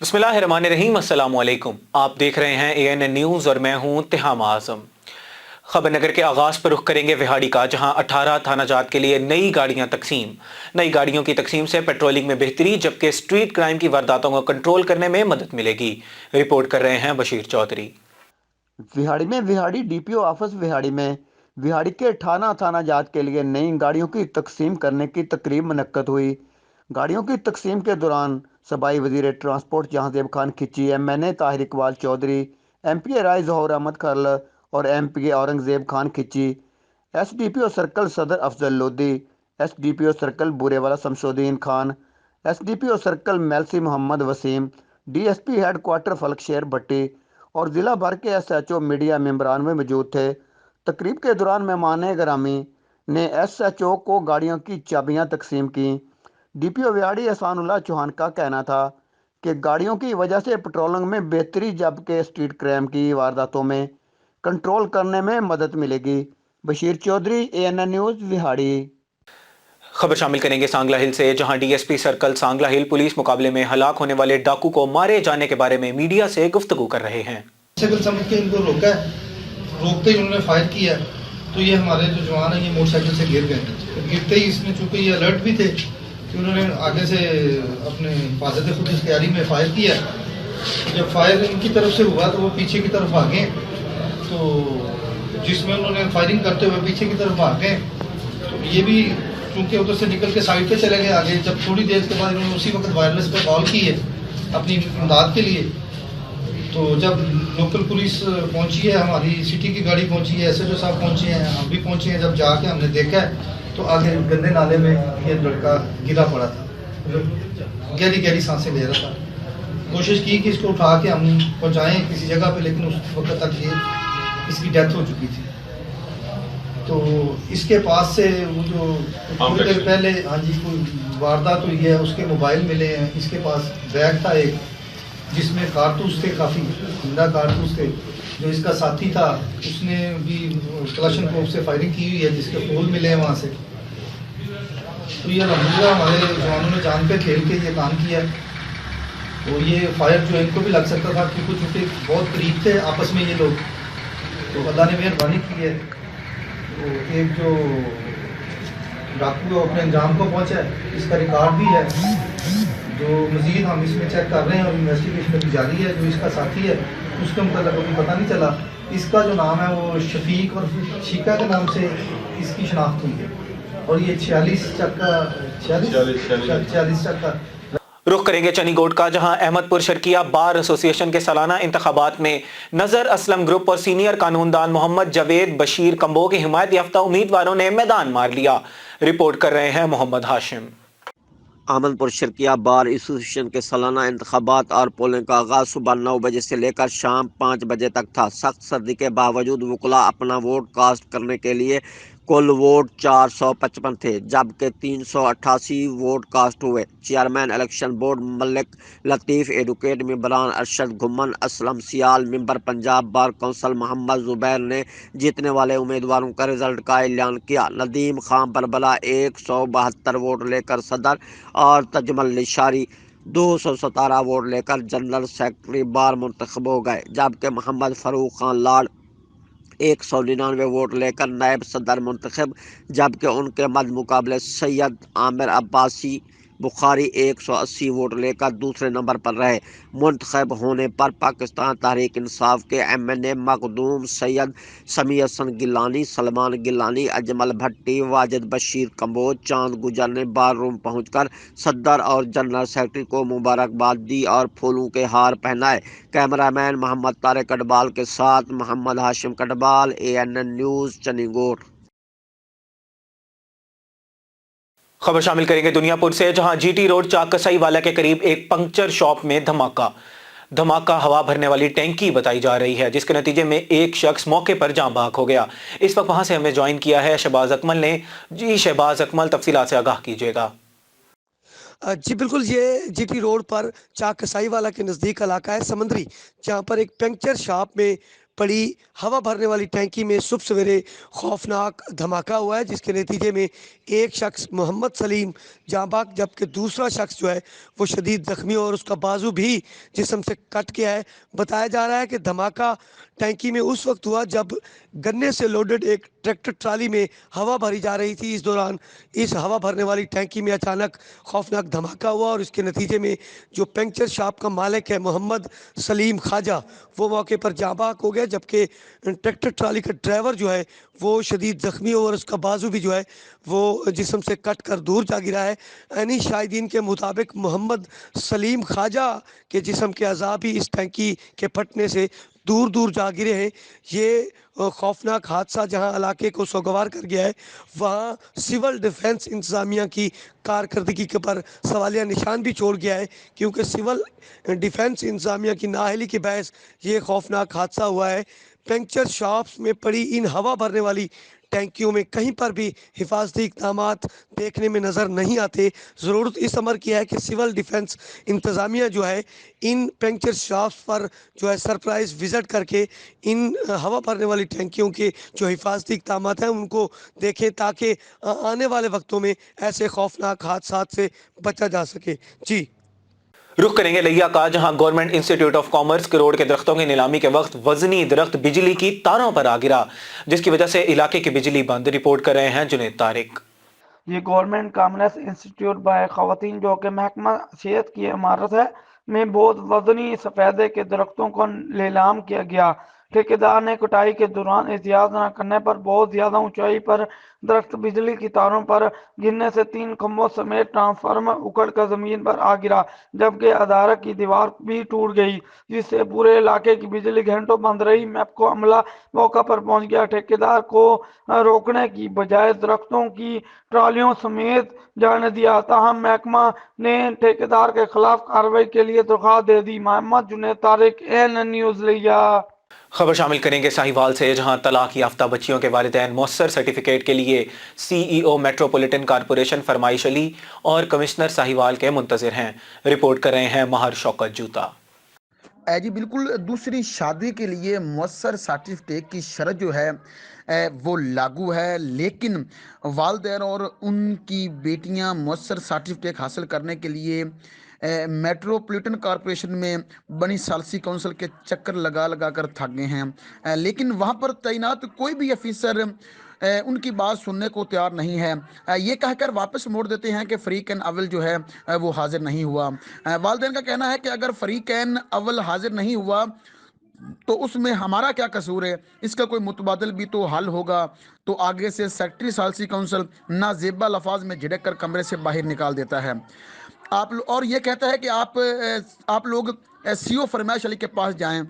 बिस्मिल्लाहिर्रहमानिर्रहीम। अस्सलाम वालेकुम। आप देख रहे हैं ANN न्यूज़ और मैं हूं तिहाम आज़म। खबर नगर के आगाज़ पर रुख करेंगे विहाड़ी का, जहां 18 थाना जात के लिए नई गाड़ियां तकसीम। नई गाड़ियों की तकसीम से पेट्रोलिंग में बेहतरी, जबकि स्ट्रीट क्राइम की वारदातों को कंट्रोल करने में मदद मिलेगी। रिपोर्ट कर रहे हैं बशीर चौधरी। विहाड़ी में विहाड़ी DPO ऑफिस विहाड़ी में विहाड़ी के 18 थाना जात के लिए नई गाड़ियों की तकसीम करने की तकरीब मुनक्कद हुई। गाड़ियों की तकसीम के दौरान सबाई वजीर transport Jahanzeb Khan Khichi, MNA Tahir Iqbal Chaudhry, MPA Rai Zohar Ahmed Kharal और MPA Aurangzeb Khan Khichi, SDPO circle Saddar Afzal Lodhi, SDPO circle Burewala Shamsuddin Khan, SDPO circle Melsi Mohammad Waseem, DSP head quarter Falak Sher भट्टी और ज़िला भर के SHO मीडिया मेंबरान में मौजूद थे। तकरीब के दौरान मेहमान ग्रामी ने SHO को गाड़ियों की चाबियां तकसीम की। DPO विहाड़ी एहसानुल्लाह चौहान का कहना था कि गाड़ियों की वजह से पेट्रोलिंग में बेहतरी, जबकि स्ट्रीट क्राइम की वारदातों में कंट्रोल करने में मदद मिलेगी। Bashir Chaudhry, ANN news, Vehari. खबर शामिल करेंगे सांगला हिल से, जहां DSP circle Sangla Hill police मुकाबले में हलाक होने वाले डाकू को मारे जाने के बारे में मीडिया से गुफ्तगू कर रहे हैं। समझ के इनको रोका है, रोकते ही उन्होंने फायर किया, तो ये हमारे जो जवान है ये मोटरसाइकिल से गिर गए। गिरते ही इसमें चूंकि ये अलर्ट भी थे कि उन्होंने आगे से अपने हिफाजत खुद इख्तियारी में फायर किया। जब फायर इनकी तरफ से हुआ तो वो पीछे की तरफ भागे, तो जिसमें उन्होंने फायरिंग करते हुए पीछे की तरफ भागे, तो ये भी चूंकि उधर से निकल के साइड पे चले गए आगे। जब थोड़ी देर के बाद इन्होंने उसी वक्त वायरलेस पे कॉल की है अपनी इमदाद के लिए, तो जब लोकल पुलिस पहुंची है, हमारी सिटी की गाड़ी पहुंची है, SHO साहब पहुंचे हैं, हम भी पहुंचे हैं, जब जाके हमने देखा है तो आगे गंदे नाले में ये लड़का गिरा पड़ा था, गहरी गहरी सांसें ले रहा था। कोशिश की कि इसको उठा के हम पहुंचाएं किसी जगह पे, लेकिन उस वक्त तक ये इसकी डेथ हो चुकी थी। तो इसके पास से वो जो थोड़ी देर पहले हाँ जी कोई वारदात हुई है, उसके मोबाइल मिले हैं। इसके पास बैग था एक जिसमें कारतूस थे, काफ़ी जिंदा कारतूस थे। जो इसका साथी था उसने भी कलाशन कोप से फायरिंग की हुई है, जिसके फूल मिले हैं वहाँ से। तो ये अलहमदुलिल्लाह हमारे जवानों ने जान पे खेल के ये काम किया। तो ये फायर जो इनको भी लग सकता था क्योंकि चूँकि बहुत करीब थे आपस में ये लोग, तो अल्लाह ने मेहरबानी की है। तो एक जो डाकू अपने अंजाम को पहुँचा है, इसका रिकॉर्ड भी है, जो मज़ीद हम इसमें चेक कर रहे हैं और इन्वेस्टिगेशन भी जारी है। जो इसका साथी है उसका मतलब अभी पता नहीं चला। इसका जो नाम है वो शफीक और शिका के नाम से इसकी शनाख्त हुई है, और ये 46 चक्का। रुख करेंगे चनीगोट का, जहां अहमदपुर शर्किया बार एसोसिएशन के सालाना इंतखाबात में नजर असलम ग्रुप और सीनियर कानूनदान मोहम्मद जावेद बशीर कंबो की हिमायत याफ्ता उम्मीदवारों ने मैदान मार लिया। रिपोर्ट कर रहे हैं मोहम्मद हाशिम। अहमदपुर शर्किया बार एसोसिएशन के सालाना इंतखाबात और पोलिंग का आगाज़ सुबह 9 बजे से लेकर शाम 5 बजे तक था। सख्त सर्दी के बावजूद वकला अपना वोट कास्ट करने के लिए कुल वोट 455 थे, जबकि 388 वोट कास्ट हुए। Chairman election board Malik Latif, advocate मेंबरान Arshad Ghuman, Aslam Sial, member Punjab bar council Mohammad Zubair ने जीतने वाले उम्मीदवारों का रिजल्ट का ऐलान किया। नदीम खान बरबला 172 वोट लेकर सदर और तजमल निशारी 217 वोट लेकर जनरल सेक्रेटरी बार मुंतखब हो गए, जबकि मोहम्मद फ़ारूक खान लाड 199 वोट लेकर नायब सदर मुंतखब, जबकि उनके मद मुकाबले सैयद आमिर अब्बासी बुखारी 180 वोट लेकर दूसरे नंबर पर रहे। मुंतखब होने पर पाकिस्तान तहरीक इंसाफ के MNA मखदूम सैयद समी हसन गिलानी, सलमान गिलानी, अजमल भट्टी, वाजिद बशीर कंबोज, चांद गुजर ने बार रूम पहुंचकर सदर और जनरल सेक्रेटरी को मुबारकबाद दी और फूलों के हार पहनाए। कैमरामैन मोहम्मद तारिक कटबाल के साथ मोहम्मद हाशिम कटबाल, ANN न्यूज़, चनीगोट। खबर शामिल करेंगे दुनियापुर से, जहां GT रोड चाकसाई वाला के करीब एक पंक्चर शॉप में धमाका हवा भरने वाली टैंकी बताई जा रही है, जिसके नतीजे में एक शख्स मौके पर जाँ बहक हो गया। इस वक्त वहां से हमें ज्वाइन किया है शहबाज अकमल ने। जी शहबाज अकमल, तफसीलात से आगाह कीजिएगा। जी बिल्कुल, ये GT रोड पर चाकसाई वाला के नज़दीक इलाका है समंदरी, जहाँ पर एक पंक्चर शॉप में पड़ी हवा भरने वाली टैंकी में सुबह सवेरे खौफनाक धमाका हुआ है, जिसके नतीजे में एक शख्स मोहम्मद सलीम जाँ बाग, जबकि दूसरा शख्स जो है वो शदीद जख्मी और उसका बाजू भी जिस्म से कट गया है। बताया जा रहा है कि धमाका टैंकी में उस वक्त हुआ जब गन्ने से लोडेड एक ट्रैक्टर ट्राली में हवा भरी जा रही थी। इस दौरान इस हवा भरने वाली टैंकी में अचानक खौफनाक धमाका हुआ और इसके नतीजे में जो पंक्चर शॉप का मालिक है मोहम्मद सलीम ख्वाजा, वो मौके पर जाँ बाग हो गया, जबकि ट्रैक्टर ट्राली का ड्राइवर जो है वो शदीद ज़ख्मी हो और उसका बाजू भी जो है वो जिस्म से कट कर दूर जा गिरा है। यानी शाहिदीन के मुताबिक मोहम्मद सलीम ख्वाजा के जिस्म के अज़ा भी इस टैंकी के फटने से दूर दूर जा गिरे हैं। ये खौफनाक हादसा जहां इलाके को सोगवार कर गया है, वहां सिविल डिफेंस इंतज़ामिया की कारकर्दगी के पर सवालिया निशान भी छोड़ गया है, क्योंकि सिविल डिफेंस इंतज़ामिया की नाअहली की बहस ये खौफनाक हादसा हुआ है। पंक्चर शॉप्स में पड़ी इन हवा भरने वाली टैंकियों में कहीं पर भी हिफाजती इक़दामात देखने में नज़र नहीं आते। ज़रूरत इस अमर की है कि सिविल डिफेंस इंतज़ामिया जो है इन पंक्चर शॉप्स पर जो है सरप्राइज़ विज़िट करके इन हवा भरने वाली टैंकियों के जो हिफाजती इक़दामात हैं उनको देखें, ताकि आने वाले वक्तों में ऐसे खौफनाक हादसात से बचा जा सके। जी रुख करेंगे लिया का, जहां government institute of commerce crore के दरख्तों की नीलामी के वक्त वजनी दरख्त बिजली की तारों पर आ गिरा, जिसकी वजह से इलाके की बिजली बंद। रिपोर्ट कर रहे हैं जुनेद तारिक। ये गवर्नमेंट कॉमर्स इंस्टीट्यूट बाय खवातीन जो कि महकमा सेहत की इमारत है में बहुत वजनी सफेदे के दरख्तों को नीलाम किया गया। ठेकेदार ने कटाई के दौरान एहतियात न करने पर बहुत ज्यादा ऊंचाई पर दरख्त बिजली की तारों पर गिरने से 3 खंभों समेत ट्रांसफार्मर उखड़ कर जमीन पर आ गिरा, जबकि अदालत की दीवार भी टूट गई, जिससे पूरे इलाके की बिजली घंटों बंद रही। मैपको अमला मौका पर पहुंच गया। ठेकेदार को रोकने की बजाय दरख्तों की ट्रालियों समेत जाने दिया, ताहम महकमा ने ठेकेदार के खिलाफ कार्रवाई के लिए दरख्वास्त दे दी। मोहम्मद जुनेद तारिक, ANN न्यूज़ लिया। खबर शामिल करेंगे साहिवाल से, जहां तलाक याफ्ता बच्चियों के वालिदैन मौसर सर्टिफिकेट के लिए CEO मेट्रोपॉलिटन कॉरपोरेशन फरमाइश अली और कमिश्नर साहिवाल के मुंतजिर हैं। रिपोर्ट कर रहे हैं माहर शौकत जूता। जी बिल्कुल, दूसरी शादी के लिए मौसर सर्टिफिकेट की शर्त जो है वो लागू है, लेकिन वालिदैन और उनकी बेटियां मौसर सर्टिफिकेट हासिल करने के लिए मेट्रोपॉलिटन कॉरपोरेशन में बनी सालसी काउंसिल के चक्कर लगा लगा कर थक गए हैं, लेकिन वहां पर तैनात कोई भी अफीसर उनकी बात सुनने को तैयार नहीं है। ये कहकर वापस मोड़ देते हैं कि फ़रीक़ैन अव्वल जो है वो हाजिर नहीं हुआ। वालिदैन का कहना है कि अगर फ़रीक़ैन अव्वल हाजिर नहीं हुआ तो उसमें हमारा क्या कसूर है, इसका कोई मुतबादल भी तो हल होगा। तो आगे से सेक्रेटरी सालसी काउंसिल नाजेबा लफाज में झिड़क कर कमरे से बाहर निकाल देता है और ये कहता है कि आप लोग CEO फरमाइश अली के पास जाएं।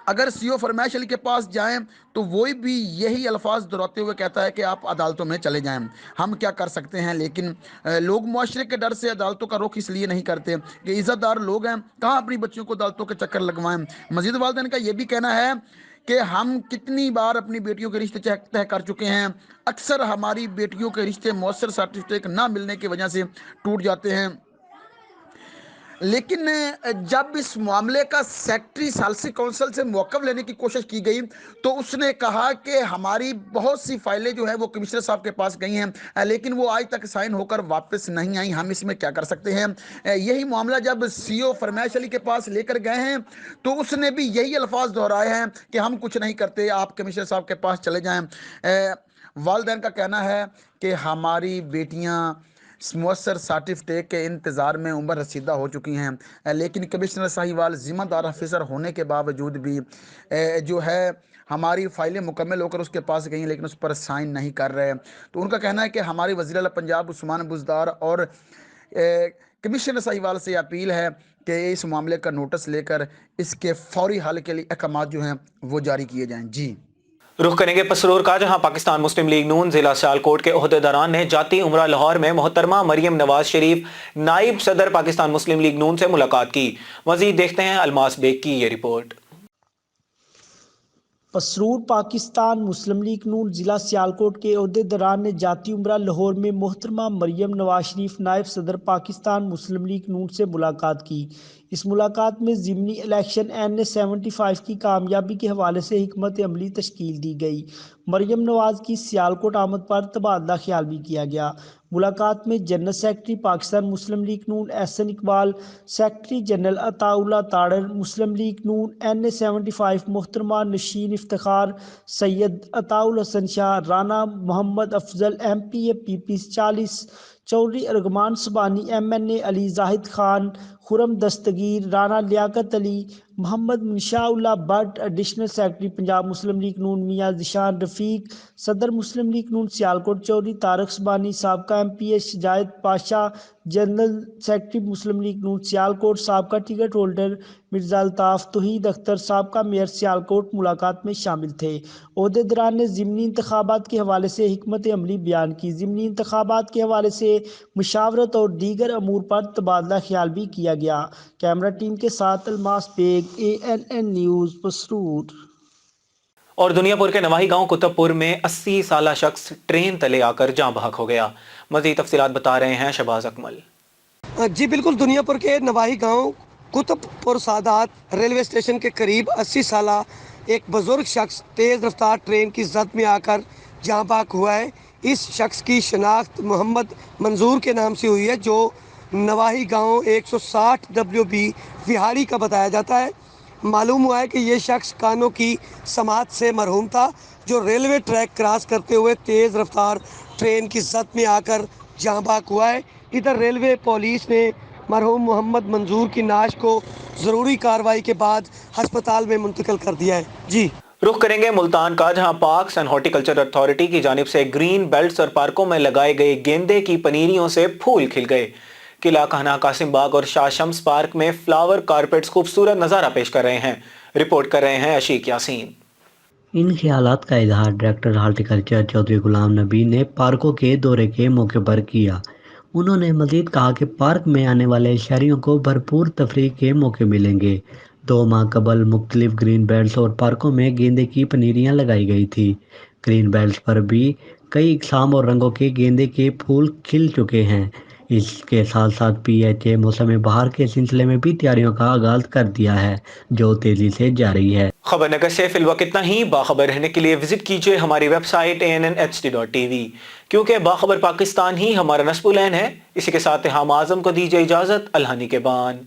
अगर CEO फरमाइश अली के पास जाएं तो वही भी यही अल्फाज दोहराते हुए कहता है कि आप अदालतों में चले जाएं। हम क्या कर सकते हैं, लेकिन लोग मुआशरे के डर से अदालतों का रुख इसलिए नहीं करते कि इज़्ज़तदार लोग हैं, कहाँ अपनी बच्चियों को अदालतों के चक्कर लगवाएं। मजीद वालिदैन का ये भी कहना है कि हम कितनी बार अपनी बेटियों के रिश्ते तय कर चुके हैं, अक्सर हमारी बेटियों के रिश्ते मौसर सर्टिफिकेट ना मिलने की वजह से टूट जाते हैं। लेकिन जब इस मामले का सेक्रेटरी सालसी काउंसिल से मौक़िफ़ लेने की कोशिश की गई तो उसने कहा कि हमारी बहुत सी फाइलें जो है वो कमिश्नर साहब के पास गई हैं, लेकिन वो आज तक साइन होकर वापस नहीं आई, हम इसमें क्या कर सकते हैं। यही मामला जब CEO फरमाइश अली के पास लेकर गए हैं तो उसने भी यही अल्फाज दोहराए हैं कि हम कुछ नहीं करते, आप कमिश्नर साहब के पास चले जाएँ। वालिदैन का कहना है कि हमारी बेटियाँ मौसर सर्टिफिकेट के इंतज़ार में उम्र रसीदा हो चुकी हैं, लेकिन कमिश्नर साहिवाल ज़िम्मेदार अफसर होने के बावजूद भी जो है हमारी फाइलें मुकम्मल होकर उसके पास गई, लेकिन उस पर साइन नहीं कर रहे। तो उनका कहना है कि हमारी वज़ीर आला पंजाब उस्मान बुज़दार और कमिश्नर साहिवाल से अपील है कि इस मामले का नोटिस लेकर इसके फौरी हल के लिए अहकाम जो हैं वो जारी किए जाएँ। जी रुख करेंगे पसरूर का, जहां पाकिस्तान मुस्लिम लीग नून जिला सियालकोट के ओहदेदारान ने जाती उमरा लाहौर में मोहतरमा मरियम नवाज शरीफ नाइब सदर पाकिस्तान मुस्लिम लीग नून से मुलाकात की। मजीद देखते हैं अलमास बेग की ये रिपोर्ट। پسرور پاکستان مسلم لیگ نون ضلع سیالکوٹ کے عہدیداران نے جاتی عمرہ لاہور میں محترمہ مریم نواز شریف نائب صدر پاکستان مسلم لیگ نون سے ملاقات کی۔ اس ملاقات میں ضمنی الیکشن NA-75 کی کامیابی کے حوالے سے حکمت عملی تشکیل دی گئی۔ مریم نواز کی سیالکوٹ آمد پر تبادلہ خیال بھی کیا گیا۔ ملاقات میں جنرل سیکرٹری پاکستان مسلم لیگ نون احسن اقبال، سیکرٹری جنرل عطا اللہ تاڑر، مسلم لیگ نون NA-75 محترمہ نشین Iftikhar, Syed Ata Alhasan Shah, Rana Muhammad Afzal MPA peoples 40، Chaudhry Arghman Subhani MNA Ali Zahid Khan, Khurram Dastgir, Rana Liaquat Ali, Muhammad Mansha Ullah Butt, additional secretary Punjab Muslim League Noon Mian Zeeshan Rafiq, صدر مسلم لیگ نون سیالکوٹ چودھری طارق سبحانی، سابقہ MPA Shujaat Pasha, general secretary Muslim League Noon Sialkot سابقہ ٹکٹ ہولڈر مرزا الطاف توحید اختر، سابقہ میئر سیالکوٹ ملاقات میں شامل تھے۔ عہدیداران نے ضمنی انتخابات کے حوالے سے حکمت عملی بیان کی۔ ضمنی انتخابات کے حوالے سے مشاورت اور دیگر امور پر تبادلہ خیال بھی کیا گیا۔ کیمرہ ٹیم کے ساتھ الماس بیگ، ANN نیوز، پسرور۔ اور دنیا پور کے نواحی گاؤں کتب پور میں 80 سالہ شخص ٹرین تلے آ کر جاں بحق ہو گیا۔ مزید تفصیلات بتا رہے ہیں شہباز اکمل۔ جی بالکل، دنیا پور کے نواحی گاؤں کتب پور سادات ریلوے اسٹیشن کے قریب 80 سالہ ایک بزرگ شخص تیز رفتار ٹرین کی زد میں آ کر جاں بحق ہوا ہے۔ اس شخص کی شناخت محمد منظور کے نام سے ہوئی ہے، جو نواحی گاؤں 160 WB وہاڑی کا بتایا جاتا ہے۔ معلوم ہوا ہے کہ یہ شخص کانوں کی سماعت سے مرحوم تھا، جو ریلوے ٹریک کراس کرتے ہوئے تیز رفتار ٹرین کی زد میں آ کر جاں بحق ہوا ہے۔ ادھر ریلوے پولیس نے مرحوم محمد منظور کی نعش کو ضروری کارروائی کے بعد ہسپتال میں منتقل کر دیا ہے۔ جی رخ کریں گے ملتان کا، جہاں پارکس اینڈ ہارٹیکلچر اتھارٹی کی جانب سے گرین بیلٹس اور پارکوں میں لگائے گئے گیندے کی پنیریوں سے پھول کھل گئے۔ قلعہ کہنا قاسم باغ اور شاہ شمس پارک میں فلاور کارپیٹس خوبصورت نظارہ پیش کر رہے ہیں۔ رپورٹ کر رہے ہیں عشیق یاسین۔ ان خیالات کا اظہار ڈائریکٹر ہارٹیکلچر چودھری غلام نبی نے پارکوں کے دورے کے موقع پر کیا۔ انہوں نے مزید کہا کہ پارک میں آنے والے شہریوں کو بھرپور تفریح کے موقع ملیں گے۔ 2 ماہ قبل مختلف گرین بیلٹس اور پارکوں میں گیندے کی پنیریاں لگائی گئی تھی۔ گرین بیلٹس پر بھی کئی اقسام اور رنگوں کے گیندے کے پھول کھل چکے ہیں۔ اس کے ساتھ ساتھ PHA موسم بہار کے سلسلے میں بھی تیاریوں کا آغاز کر دیا ہے، جو تیزی سے جاری ہے۔ خبر نگر سے فی الوقت اتنا ہی۔ باخبر رہنے کے لیے وزٹ کیجیے ہماری ویب سائٹ ANNHD.TV، کیونکہ باخبر پاکستان ہی ہمارا نصب العین ہے۔ اسی کے ساتھ ہم اعظم کو دیجیے اجازت۔ اللہ نگہبان۔